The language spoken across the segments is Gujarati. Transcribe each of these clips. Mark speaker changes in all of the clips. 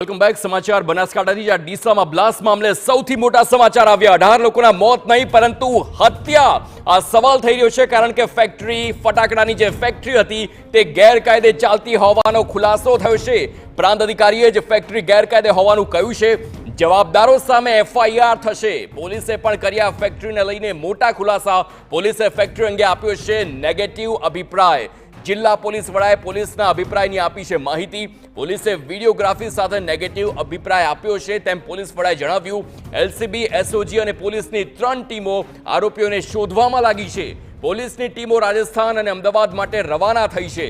Speaker 1: Welcome back. સમાચાર બનાસકાંઠાથી. આ ડીસામાં બ્લાસ્ટ મામલે સૌથી મોટા સમાચાર આવ્યા. 18 લોકોના મોત નહીં પરંતુ હત્યા. આ સવાલ થઈ રહ્યો છે કારણ કે ફટાકડાની જે ફેક્ટરી હતી તે ગેરકાયદે ચાલતી હોવાનો ખુલાસો થયો છે. પ્રાંત અધિકારીએ જ ફેક્ટરી ગેરકાયદે હોવાનું કહ્યું છે. જવાબદારો સામે FIR થશે. પોલીસે પણ કર્યા ફેક્ટરીને લઈને મોટા ખુલાસા. પોલીસે ફેક્ટરી અંગે આપ્યો છે નેગેટિવ અભિપ્રાય. જિલ્લા પોલીસ વડાએ પોલીસના અભિપ્રાયની આપી છે માહિતી. પોલીસે વિડીયોગ્રાફી સાથે નેગેટિવ અભિપ્રાય આપ્યો છે તેમ પોલીસ વડાએ જણાવ્યું. LCB, SOG અને પોલીસની 3 ટીમો આરોપીઓને શોધવામાં લાગી છે. પોલીસની ટીમો રાજસ્થાન અને અમદાવાદ માટે રવાના થઈ છે.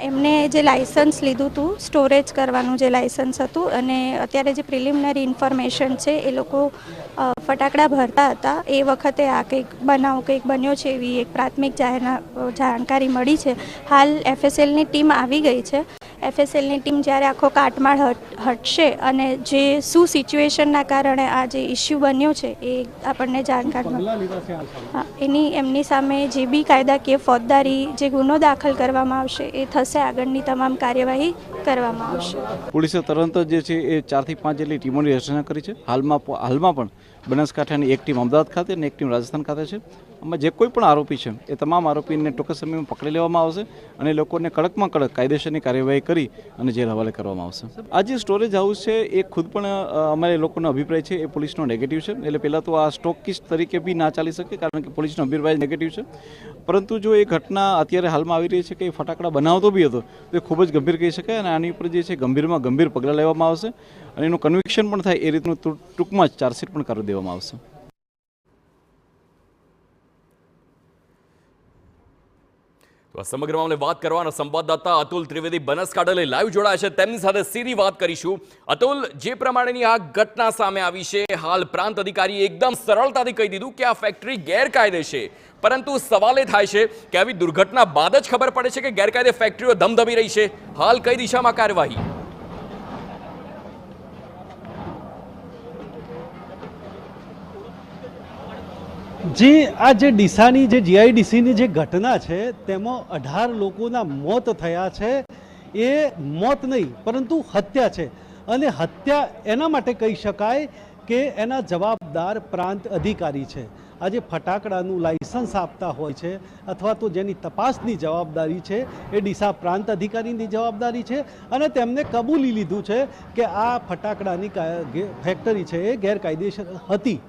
Speaker 2: એમને જે લાયસન્સ લીધું હતું સ્ટોરેજ કરવાનું જે લાયસન્સ હતું અને અત્યારે જે પ્રિલિમિનરી ઇન્ફોર્મેશન છે એ લોકો ફટાકડા ભરતા હતા એ વખતે આ કંઈક બનાવ કંઈક બન્યો છે એવી એક પ્રાથમિક જાણકારી મળી છે. હાલ FSLની ટીમ આવી ગઈ છે. FSLની ટીમ જ્યારે આખો કાટમાળ હટશે અને જે શું સિચ્યુએશનના કારણે આ જે ઇસ્યુ બન્યો છે એ આપણને જાણકારી એમની સામે જે બી કાયદાકીય ફોજદારી જે ગુનો દાખલ કરવામાં આવશે એ થશે. આગળની તમામ કાર્યવાહી કરવામાં આવશે.
Speaker 3: પોલીસે તરત જે છે એ 4 થી 5 જેટલી ટીમોની રચના કરી છે. હાલમાં પણ બનાસકાંઠાની એક ટીમ અમદાવાદ ખાતે અને એક ટીમ રાજસ્થાન ખાતે છે. આમાં જે કોઈ પણ આરોપી છે એ તમામ આરોપીને ટૂંક સમયમાં પકડી લેવામાં આવશે અને લોકોને કડકમાં કડક કાયદેસરની કાર્યવાહી કરી અને જેલ હવાલે કરવામાં આવશે. આ જે સ્ટોરેજ હાઉસ છે એ ખુદ પણ અમારે લોકોનો અભિપ્રાય છે એ પોલીસનો નેગેટિવ છે. એટલે પહેલાં તો આ સ્ટોકિસ્ટ તરીકે બી ના ચાલી શકે કારણ કે પોલીસનો અભિપ્રાય નેગેટિવ છે. પરંતુ જો એ ઘટના અત્યારે હાલમાં આવી રહી છે કે એ ફટાકડા બનાવતો બી હતો તો એ ખૂબ જ ગંભીર કહી શકાય અને આની ઉપર જે છે ગંભીરમાં ગંભીર પગલાં લેવામાં આવશે અને એનું કન્વિક્શન પણ થાય એ રીતનું ટૂંકમાં જ ચાર્જશીટ પણ કરી દેવામાં આવશે.
Speaker 1: તો સમગ્ર મામલે વાત કરવાના સંવાદદાતા અતુલ ત્રિવેદી બનાસકાંઠા લાઈવ જોડાયા છે. તેમની સાથે સીધી વાત કરીશું. અતુલ, જે પ્રમાણેની આ ઘટના સામે આવી છે, હાલ પ્રાંત અધિકારીએ એકદમ સરળતાથી કહી દીધું કે આ ફેક્ટરી ગેરકાયદે છે. પરંતુ સવાલ એ થાય છે કે આવી દુર્ઘટના બાદ જ ખબર પડે છે કે ગેરકાયદે ફેક્ટરીઓ ધમધમી રહી છે. હાલ કઈ દિશામાં કાર્યવાહી?
Speaker 4: આ જે ડીસાની જે GIDCની જે ઘટના છે તેમાં 18 લોકોના મોત થયા છે. એ મોત નહીં પરંતુ હત્યા છે અને હત્યા એના માટે કહી શકાય કે એના જવાબદાર પ્રાંત અધિકારી છે. આજે ફટાકડાનું લાયસન્સ આપતા હોય છે અથવા તો જેની તપાસની જવાબદારી છે એ ડીસા પ્રાંત અધિકારીની જવાબદારી છે અને તેમને કબૂલી લીધું છે કે આ ફટાકડાની ફેક્ટરી છે એ ગેરકાયદેસર હતી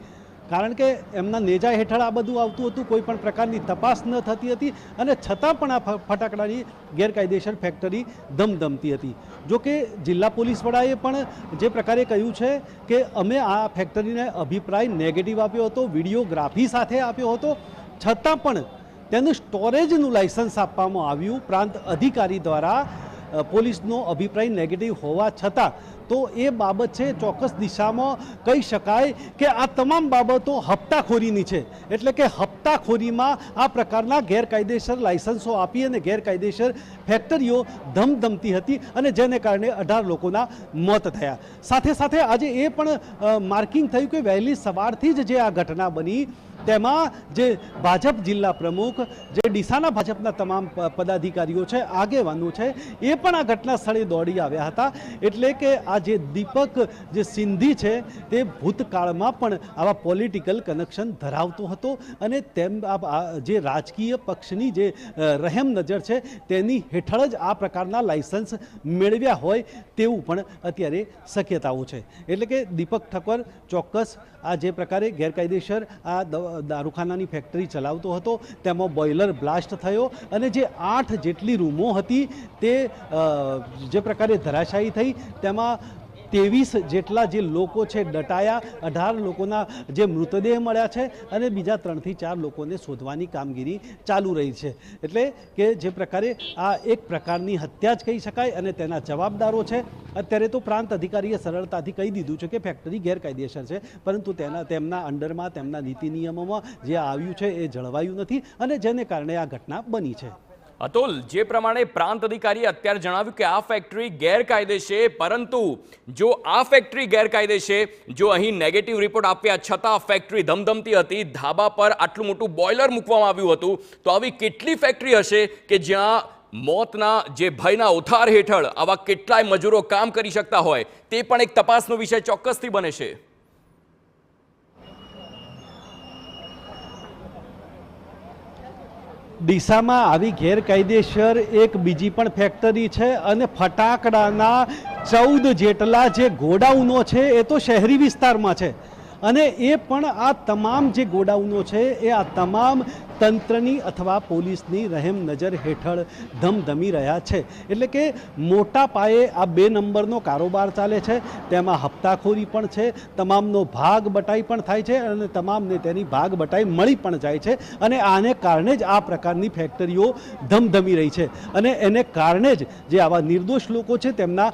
Speaker 4: કારણ કે એમના નેજા હેઠળ આ બધું આવતું હતું. કોઈ પણ પ્રકારની તપાસ ન થતી હતી અને છતાં પણ આ ફટાકડાની ગેરકાયદેસર ફેક્ટરી ધમધમતી હતી. જો કે જિલ્લા પોલીસ વડાએ પણ જે પ્રકારે કહ્યું છે કે અમે આ ફેક્ટરીને અભિપ્રાય નેગેટિવ આપ્યો હતો, વિડીયોગ્રાફી સાથે આપ્યો હતો, છતાં પણ તેનું સ્ટોરેજનું લાયસન્સ આપવામાં આવ્યું પ્રાંત અધિકારી દ્વારા. પોલીસનો અભિપ્રાય નેગેટિવ હોવા છતાં તો એ બાબત છે ચોક્કસ દિશામાં કહી શકાય કે આ તમામ બાબતો હપ્તાખોરીની છે. એટલે કે હપ્તાખોરીમાં આ પ્રકારના ગેરકાયદેસર લાયસન્સો આપી અને ગેરકાયદેસર ફેક્ટરીઓ ધમધમતી હતી અને જેને કારણે 18 લોકોના મોત થયા. સાથે સાથે આજે એ પણ માર્કિંગ થયું કે વહેલી સવારથી જ જે આ ઘટના બની તેમાં જે ભાજપ જિલ્લા પ્રમુખ, જે ડીસાના ભાજપના તમામ પદાધિકારીઓ છે, આગેવાનો છે, એ પણ આ ઘટના સ્થળે દોડી આવ્યા હતા. એટલે કે આ જે દીપક જે સિંધી છે તે ભૂતકાળમાં પણ આવા પોલિટિકલ કનેક્શન ધરાવતો હતો અને તેમ જે રાજકીય પક્ષની જે રહેમ નજર છે તેની હેઠળ જ આ પ્રકારના લાયસન્સ મેળવ્યા હોય તેવું પણ અત્યારે શક્યતાઓ છે. એટલે કે દીપક ઠક્કર ચોક્કસ આ જે પ્રકારે ગેરકાયદેસર આ દારૂખાનાની ફેક્ટરી ચલાવતો હતો તેમાં બોઇલર બ્લાસ્ટ થયો અને જે 8 જેટલી રૂમો હતી તે જે પ્રકારે ધરાશાયી થઈ તેમાં 23 જેટલા જે લોકો છે દટાયા. 18 લોકોના જે મૃતદેહ મળ્યા છે અને બીજા 3 થી 4 લોકોને શોધવાની કામગીરી ચાલુ રહી છે. એટલે કે જે પ્રકારે આ એક પ્રકારની હત્યા જ કહી શકાય અને તેના જવાબદારો છે. અત્યારે તો પ્રાંત અધિકારીએ સરળતાથી કહી દીધું છે કે ફેક્ટરી ગેરકાયદેસર છે પરંતુ તેમના અંડરમાં તેમના નીતિ નિયમોમાં જે આવ્યું છે એ જળવાયું નથી અને જેને કારણે આ ઘટના બની છે.
Speaker 1: અતુલ, જે પ્રમાણે પ્રાંત અધિકારીએ અત્યારે જણાવ્યું કે આ ફેક્ટરી ગેરકાયદે છે, પરંતુ જો આ ફેક્ટરી ગેરકાયદે છે, જો અહીં નેગેટિવ રિપોર્ટ આપ્યા છતાં ફેક્ટરી ધમધમતી હતી, ધાબા પર આટલું મોટું બોઇલર મૂકવામાં આવ્યું હતું, તો આવી કેટલી ફેક્ટરી હશે કે જ્યાં મોતના જે ભયના ઉથાર હેઠળ આવા કેટલાય મજૂરો કામ કરી શકતા હોય તે પણ એક તપાસનો વિષય ચોક્કસથી બને છે.
Speaker 4: ડીસામાં આવી ગેરકાયદેસર એક બીજી પણ ફેક્ટરી છે અને ફટાકડાના 14 જેટલા જે ગોડાઉનો છે એ તો શહેરી વિસ્તારમાં છે અને એ પણ આ તમામ જે ગોડાઉનો છે એ આ તમામ તંત્રની અથવા પોલીસની રહેમ નજર હેઠળ ધમધમી રહ્યા છે. એટલે કે મોટા પાયે આ 2 નંબરનો કારોબાર ચાલે છે, તેમાં હપ્તાખોરી પણ છે, તમામનો ભાગ બટાઈ પણ થાય છે અને તમામને તેની ભાગ બટાઈ મળી પણ જાય છે અને આને કારણે જ આ પ્રકારની ફેક્ટરીઓ ધમધમી રહી છે અને એને કારણે જ જે આવા નિર્દોષ લોકો છે તેમના